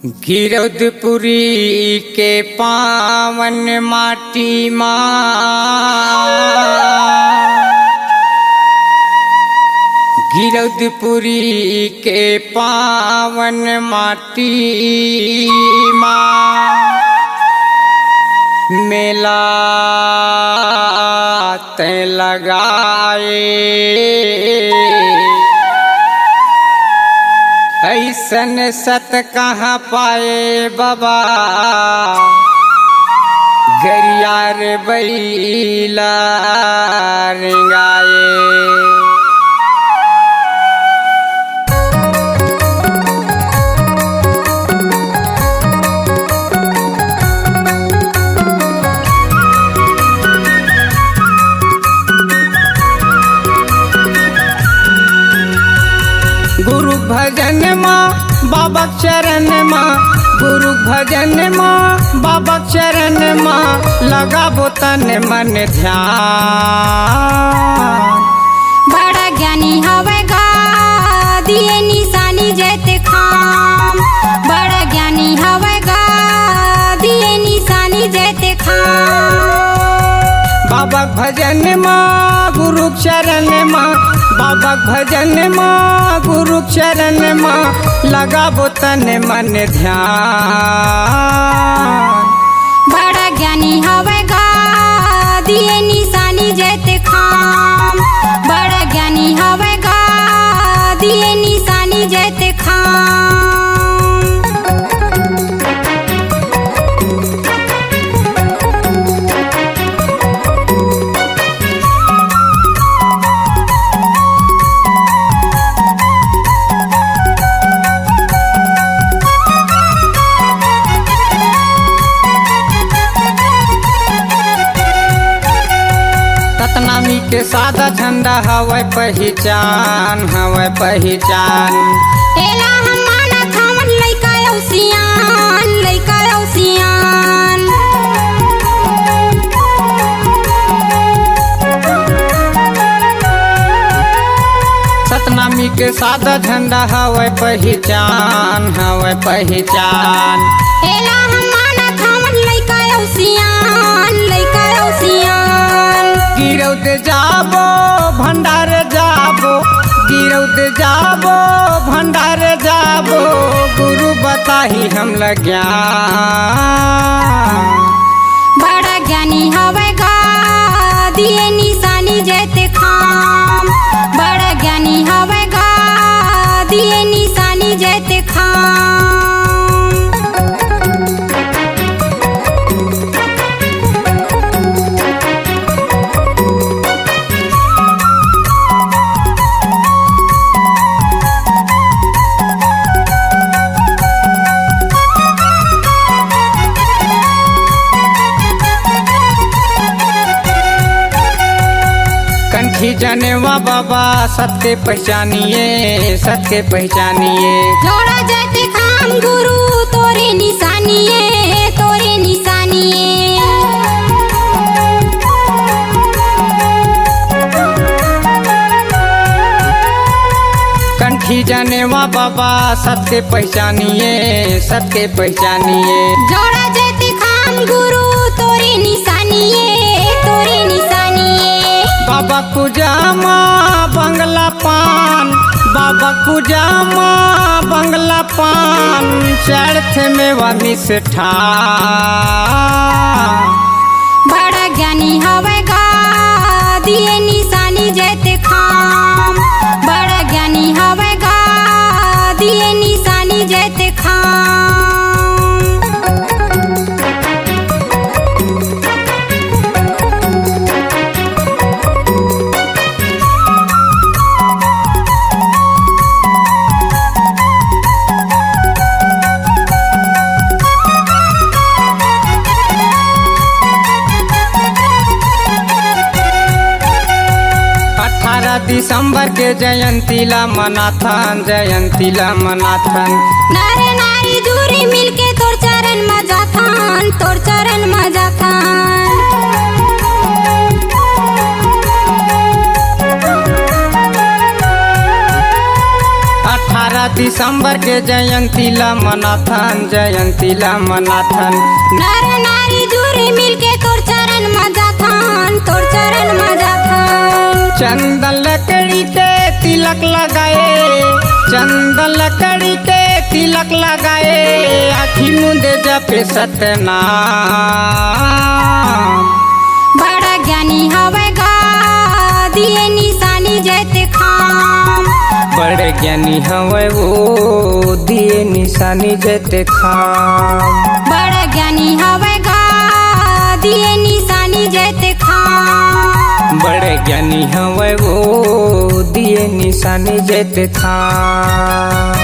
गिरौदपुरी के पावन माटी माँ, गिरौदपुरी के पावन माटी माँ, मेला ते लगाए ऐसन सत कहाँ पाए बाबा, गरियार बैला रेंगाए। गुरु भजन माँ बाबा चरण माँ, गुरु भजन माँ बाबा चरण माँ, लगाबो तन मन ध्यान। बड़ा ज्ञानी हवे गा दिए निशानी जैते खाम, बड़ा ज्ञानी हवे गा दिए निशानी जैते खाम। बाबा भजन माँ गुरु चरण माँ, बाबा भजन माँ गुरु चरण माँ, लगाबो तन मन ध्यान। बड़ा ज्ञानी हवे गा दिए निशानी जैते खाम, बड़ा ज्ञानी हवे गा दिए निशानी जैते खाम। सतनामी के सादा झंडा हवे पहचान, हवे पहचान। एला हम मानत हमन लइका औसियान, लइका औसियान। सतनामी के सादा झंडा हवे पहचान, हवे पहचान। एला हम मानत हमन लइका औसियान, लइका औसियान। गिरौद जाबो भंडार जाबो, गिरौद जाबो भंडार जाबो, गुरु बताही हम ज्ञान। बड़ा ज्ञानी हवे गा दिए निशानी जैते खाम, बड़ा ज्ञानी हवे गा दिए निशानी जैते खाम। कंठी जनेवा बाबा सत्य पहचानिए, सत्य पहचानिए। जोड़ा जैते खाम गुरु तोरे निशानिए, तोरे निशानिए। कंठी जनेवा बाबा सत्य पहचानिए, सत्य पहचानिए। जोड़ा जैते खाम गुरु तोरे निशानिए, तोरे निशानिए। बाबा कुजामा बंगला पान, बाबा कुजामा बंगला पान, चढ़थ में वा मिष्ठान। बड़ा ज्ञानी हवे गा दिए निशानी जैते खाम, बड़ा ज्ञानी हवे गा दिए निशानी जैते खाम। दिसंबर के जयंती ला मनाथन, जयंती ला मनाथन। नारे नारी जुरी मिलके तोर चरण में जाथन, तोर चरण में जाथन। दिसंबर के जयंती ला मनाथन, जयंती ला मनाथन। नर नारी जुरी मिलके तोर चरण में जाथन, तोर चरण में जाथन। चंदन लकड़ी के तिलक लगाए, चंदन लकड़ी के तिलक लगाए, आखी मुंदे जपे सतनाम। बड़ा ज्ञानी हवे गा दिए निशानी जैते खाम। बड़े ज्ञानी हवे वो दिए निशानी जैते खाम। बड़ा ज्ञानी हवे गा दिए निशानी जैते खाम। बड़े ज्ञानी हवे वो दिए निशानी जैते खाम।